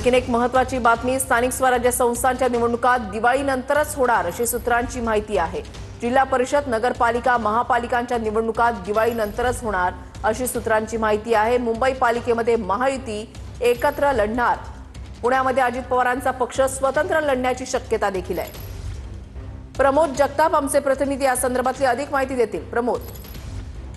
आणखीन एक महत्त्वाची बातमी, स्थानिक स्वराज्य संस्थांच्या निवडणुका दिवाळीनंतरच होणार अशी सूत्रांची माहिती आहे। जिल्हा परिषद, नगरपालिका, महापालिकांच्या निवडणुका दिवाळीनंतरच होणार अशी सूत्रांची माहिती आहे। मुंबई पालिकेमध्ये महायुती एकत्र लढणार। पुण्यामध्ये अजित पवारांचा पक्ष स्वतंत्र लढण्याची शक्यता देखील आहे। प्रमोद जगताप आमचे प्रतिनिधी या संदर्भातली अधिक माहिती देतील। प्रमोद।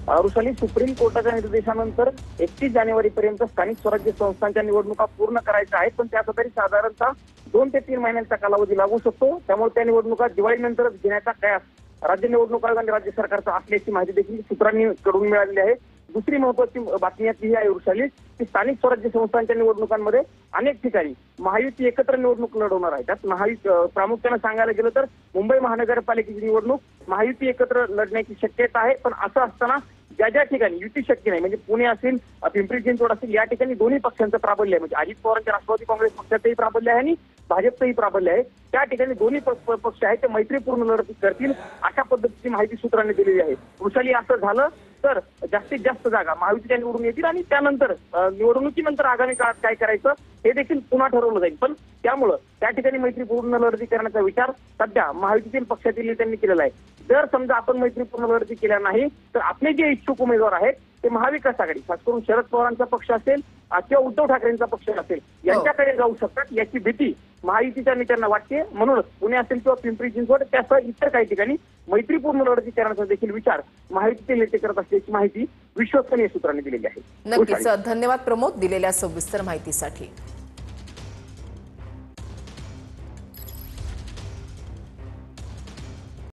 वृषाली, सुप्रीम कोर्टाच्या निर्देशानंतर 31 जानेवारीपर्यंत स्थानिक स्वराज्य संस्थांच्या निवडणुका पूर्ण करायच्या आहेत, पण त्यासाठी साधारणतः 2 ते 3 महिन्यांचा कालावधी लागू शकतो। त्यामुळे त्या निवडणुका दिवाळीनंतरच घेण्याचा कयास राज्य निवडणूक आयोग आणि राज्य सरकारचा असल्याची माहिती देखील सूत्रांनी कडून मिळालेली आहे। दुसरी महत्त्वाची बातमी ही आहे वृषाली, की स्थानिक स्वराज्य संस्थांच्या निवडणुकांमध्ये अनेक ठिकाणी महायुती एकत्र निवडणूक लढवणार आहे। त्यात प्रामुख्याने सांगायला गेलं तर मुंबई महानगरपालिकेची निवडणूक महायुती एकत्र लढण्याची शक्यता आहे। पण असं असताना ज्या ठिकाणी युती शक्य नाही, म्हणजे पुणे असेल, पिंपरी चिंचवड असेल, या ठिकाणी दोन्ही पक्षांचं प्राबल्य आहे। म्हणजे अजित पवारांच्या राष्ट्रवादी काँग्रेस पक्षाचंही प्राबल्य आहे आणि भाजपचंही प्राबल्य आहे। त्या ठिकाणी दोन्ही पक्ष आहेत ते मैत्रीपूर्ण लढत करतील, अशा पद्धतीची माहिती सूत्रांनी दिलेली आहे। वृषाली, असं झालं तर जास्तीत जास्त जागा महायुतीच्या निवडून येतील आणि त्यानंतर निवडणुकीनंतर आगामी काळात काय करायचं हे देखील पुन्हा ठरवलं जाईल। पण त्यामुळं त्या ठिकाणी मैत्रीपूर्ण लढती करण्याचा विचार सध्या महायुतीतील पक्षातील नेत्यांनी केलेला आहे। जर समजा आपण मैत्रीपूर्ण लढती केल्या नाही तर आपले जे इच्छुक उमेदवार आहेत ते महाविकास आघाडी, खास करून शरद पवारांचा पक्ष असेल किंवा उद्धव ठाकरेंचा पक्ष असेल, यांच्याकडे जाऊ शकतात याची भीती महायुतीच्या नेत्यांना वाटते। म्हणूनच पुणे असेल किंवा पिंपरी चिंचवड त्यासह इतर काही ठिकाणी मैत्रीपूर्ण लढती करण्याचा देखील विचार महायुतीचे नेते करत असल्याची माहिती विश्वसनीय सूत्रांनी दिलेली आहे। नक्कीच धन्यवाद प्रमोद दिलेल्या सविस्तर माहितीसाठी।